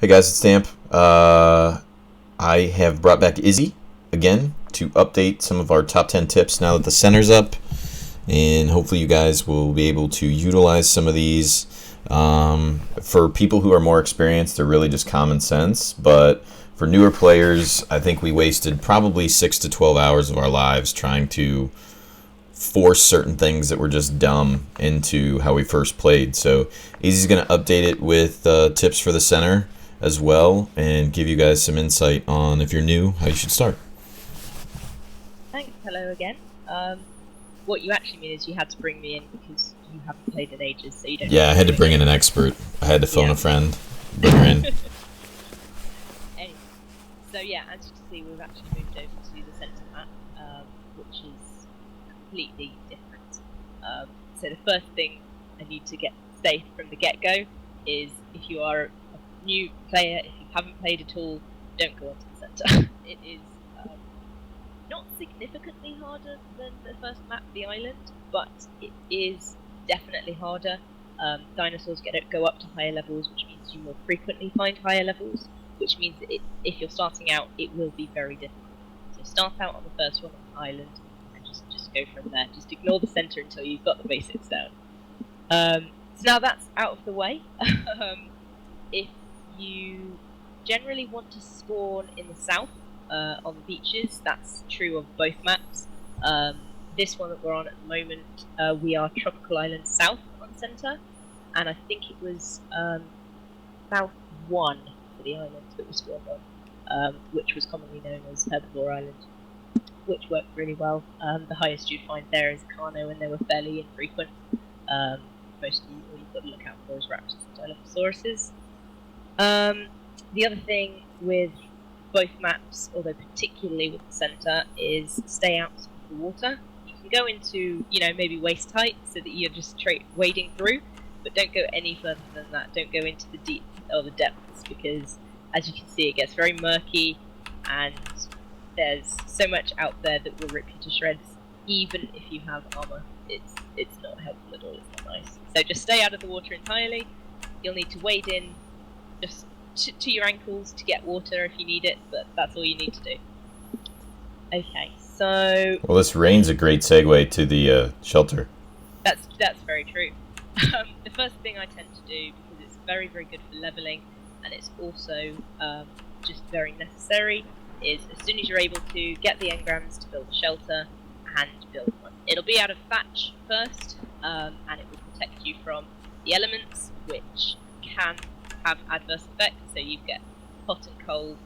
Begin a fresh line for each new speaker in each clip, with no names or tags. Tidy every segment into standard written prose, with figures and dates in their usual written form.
Hey guys, it's Stamp. I have brought back Izzy again to update some of our top 10 tips now that the center's up, and hopefully you guys will be able to utilize some of these. For people who are more experienced, they're really just common sense, but for newer players, I think we wasted probably 6 to 12 hours of our lives trying to force certain things that were just dumb into how we first played. So Izzy's going to update it with tips for the center as well, and give you guys some insight on, if you're new, how you should start.
Thanks, hello again. What you actually mean is you had to bring me in because you haven't played in ages, so you don't.
Yeah, I had to bring in an expert. I had to phone a friend, bring her in.
Anyway, so yeah, as you can see, we've actually moved over to the centre map, which is completely different. So the first thing I need to say from the get-go is, if you are a new player, if you haven't played at all, don't go onto the centre. It is not significantly harder than the first map, the island, but it is definitely harder. Dinosaurs go up to higher levels, which means you more frequently find higher levels, which means that if you're starting out, it will be very difficult. So start out on the first one on the island, and just go from there. Just ignore the centre until you've got the basics down. So now that's out of the way. If you generally want to spawn in the south, on the beaches, that's true of both maps. This one that we're on at the moment, we are Tropical Island South on centre, and I think it was South 1 for the island that we spawned on, which was commonly known as Herbivore Island, which worked really well. The highest you'd find there is Carno, and they were fairly infrequent. Mostly all you've got to look out for is raptors and Dilophosauruses. The other thing with both maps, although particularly with the centre, is stay out of the water. You can go into, maybe waist height so that you're just straight wading through, but don't go any further than that. Don't go into the deep or the depths, because as you can see, it gets very murky, and there's so much out there that will rip you to shreds. Even if you have armour, it's not helpful at all. It's not nice. So just stay out of the water entirely. You'll need to wade in just to your ankles to get water if you need it, but that's all you need to do. Okay, so...
Well, this rain's a great segue to the shelter.
That's very true. The first thing I tend to do, because it's very, very good for levelling, and it's also just very necessary, is as soon as you're able to, get the engrams to build a shelter, and build one. It'll be out of thatch first, and it will protect you from the elements, which can have adverse effects. So you get hot and cold.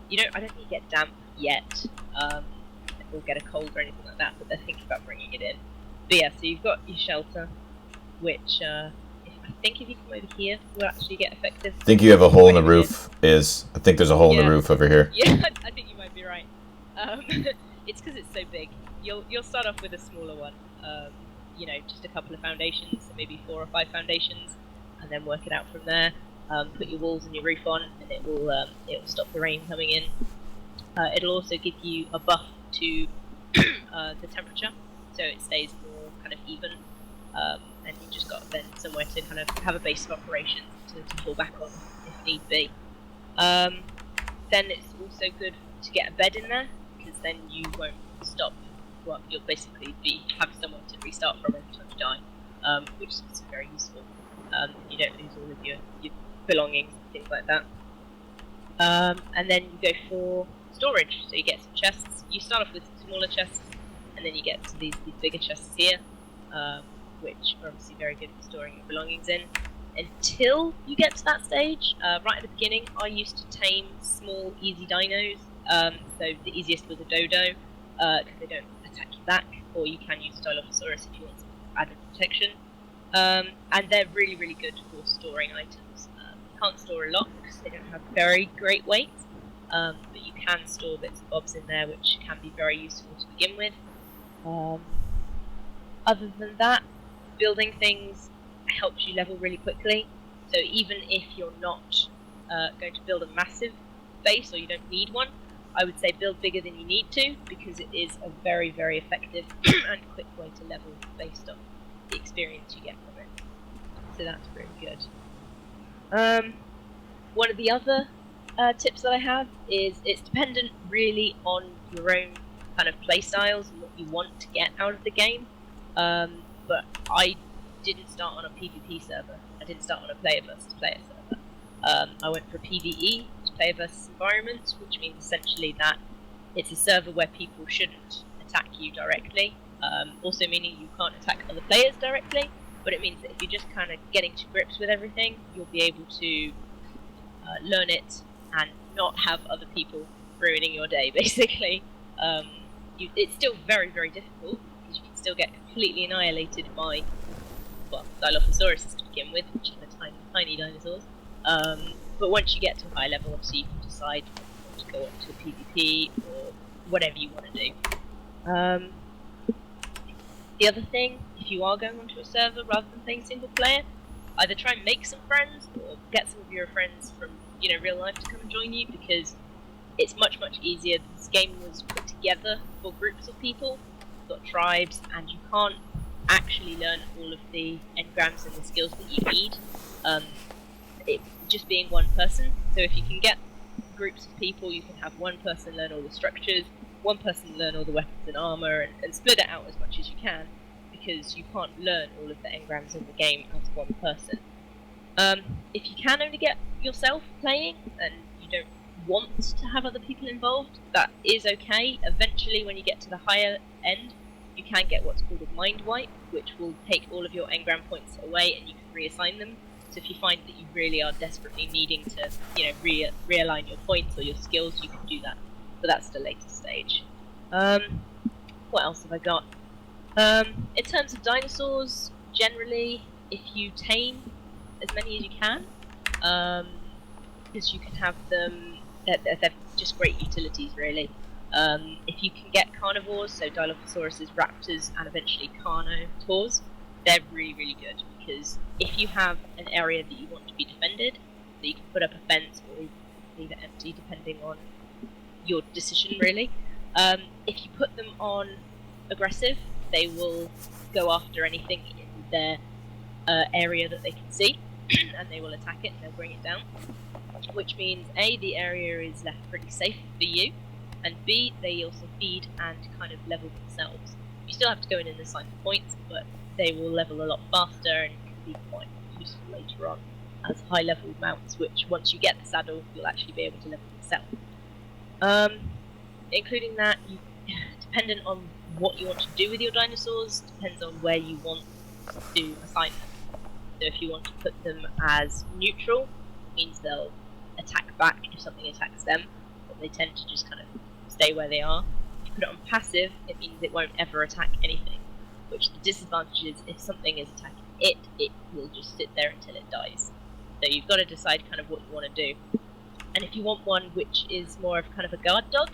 I don't think you get damp yet, or get a cold or anything like that, but they're thinking about bringing it in. But yeah, so you've got your shelter, which I think if you come over here, will actually get effective.
I think you have a hole in the roof. I think there's a hole in the roof over here.
Yeah, I think you might be right. It's because it's so big. You'll start off with a smaller one. Just a couple of foundations, so maybe 4 or 5 foundations, and then work it out from there. Put your walls and your roof on, and it will stop the rain coming in. It'll also give you a buff to the temperature, so it stays more kind of even, and you just got then somewhere to kind of have a base of operations to fall back on if need be. Then it's also good to get a bed in there, because then you won't stop. Well, you'll basically have somewhere to restart from every time you die, which is very useful. You don't lose all of your belongings and things like that. And then you go for storage, so you get some chests. You start off with smaller chests, and then you get to these bigger chests here, which are obviously very good for storing your belongings in. Until you get to that stage, right at the beginning, I used to tame small, easy dinos. So the easiest was a dodo, because they don't attack you back, or you can use Dilophosaurus if you want some added protection. And they're really, really good for storing items. You can't store a lot because they don't have very great weight, but you can store bits and bobs in there, which can be very useful to begin with. Other than that, building things helps you level really quickly. So even if you're not going to build a massive base, or you don't need one, I would say build bigger than you need to, because it is a very, very effective and quick way to level based on the experience you get from it. So that's really good. One of the other tips that I have is it's dependent really on your own kind of play styles and what you want to get out of the game. But I didn't start on a PvP server. I didn't start on a player versus player server. I went for PvE, player versus environments, which means essentially that it's a server where people shouldn't attack you directly. Also meaning you can't attack other players directly, but it means that if you're just kind of getting to grips with everything, you'll be able to learn it and not have other people ruining your day, basically. It's still very, very difficult, because you can still get completely annihilated by, well, Dilophosaurus to begin with, which are tiny, tiny dinosaurs. But once you get to a high level, obviously you can decide to go up to a PvP or whatever you want to do. The other thing, if you are going onto a server rather than playing single player, either try and make some friends or get some of your friends from real life to come and join you, because it's much, much easier. This game was put together for groups of people. You've got tribes, and you can't actually learn all of the engrams and the skills that you need. It just being one person. So if you can get groups of people, you can have one person learn all the structures, one person learn all the weapons and armor, and split it out as much as you can, because you can't learn all of the engrams in the game as one person. If you can only get yourself playing and you don't want to have other people involved, that is okay. Eventually, when you get to the higher end, you can get what's called a mind wipe, which will take all of your engram points away and you can reassign them. So if you find that you really are desperately needing to, realign your points or your skills, you can do that. But that's the later stage. What else have I got? In terms of dinosaurs, generally, if you tame as many as you can, because you can have them, they're just great utilities, really. If you can get carnivores, so Dilophosaurus, raptors, and eventually carnotaurs, they're really, really good, because if you have an area that you want to be defended, so you can put up a fence or leave it empty, depending on your decision, really. If you put them on aggressive, they will go after anything in their area that they can see, and they will attack it and they'll bring it down. Which means A, the area is left pretty safe for you, and B, they also feed and kind of level themselves. You still have to go in and assign the points, but they will level a lot faster and can be quite useful later on as high level mounts, which once you get the saddle, you'll actually be able to level yourself. Including that, dependent on what you want to do with your dinosaurs, depends on where you want to assign them. So if you want to put them as neutral, it means they'll attack back if something attacks them, but they tend to just kind of stay where they are. If you put it on passive, it means it won't ever attack anything, which the disadvantage is if something is attacking it, it will just sit there until it dies. So you've got to decide kind of what you want to do. And if you want one which is more of kind of a guard dog,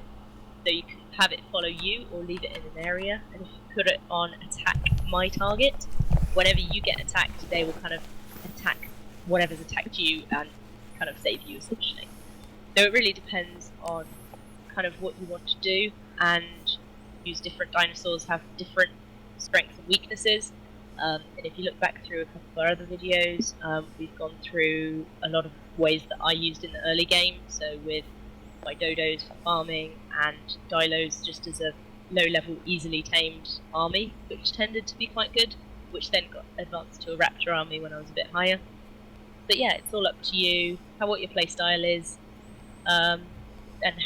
so you can have it follow you or leave it in an area, and if you put it on attack my target, whenever you get attacked, they will kind of attack whatever's attacked you and kind of save you, essentially. So it really depends on kind of what you want to do, and use different dinosaurs have different strengths and weaknesses. And if you look back through a couple of our other videos, we've gone through a lot of ways that I used in the early game, so with my dodos for farming and dilos just as a low-level, easily tamed army, which tended to be quite good, which then got advanced to a raptor army when I was a bit higher. But yeah, it's all up to you, what your playstyle is, and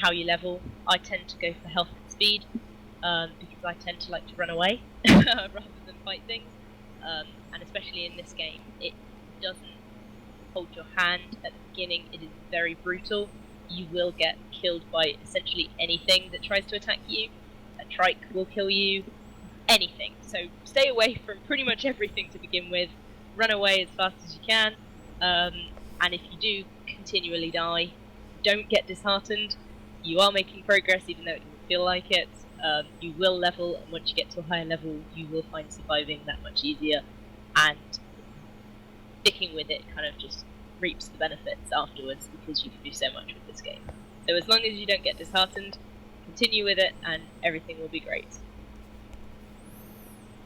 how you level. I tend to go for health and speed, because I tend to like to run away rather than fight things. And especially in this game, it doesn't hold your hand at the beginning. It is very brutal. You will get killed by essentially anything that tries to attack you. A trike will kill you, anything. So stay away from pretty much everything to begin with. Run away as fast as you can. And if you do continually die, don't get disheartened. You are making progress even though it doesn't feel like it. You will level, and once you get to a higher level, you will find surviving that much easier, and sticking with it kind of just reaps the benefits afterwards, because you can do so much with this game. So as long as you don't get disheartened, continue with it and everything will be great.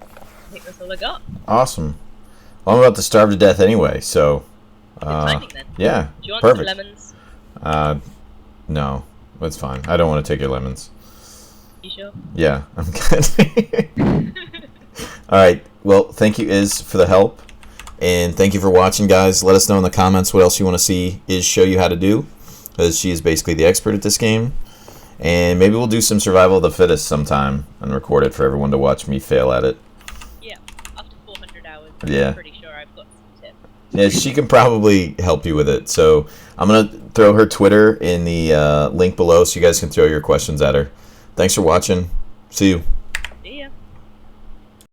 I think that's all I got.
Awesome. Well, I'm about to starve to death anyway, so
Good timing then.
Yeah,
Do you want
perfect.
some lemons?
No, that's fine. I don't want to take your lemons.
You sure?
Yeah, I'm good. All right. Well, thank you, Iz, for the help. And thank you for watching, guys. Let us know in the comments what else you want to see Iz show you how to do, because she is basically the expert at this game. And maybe we'll do some survival of the fittest sometime and record it for everyone to watch me fail at it.
Yeah, after 400 hours,
Yeah.
I'm pretty sure I've got some tips.
Yeah, she can probably help you with it. So I'm going to throw her Twitter in the link below so you guys can throw your questions at her. Thanks for watching. See you.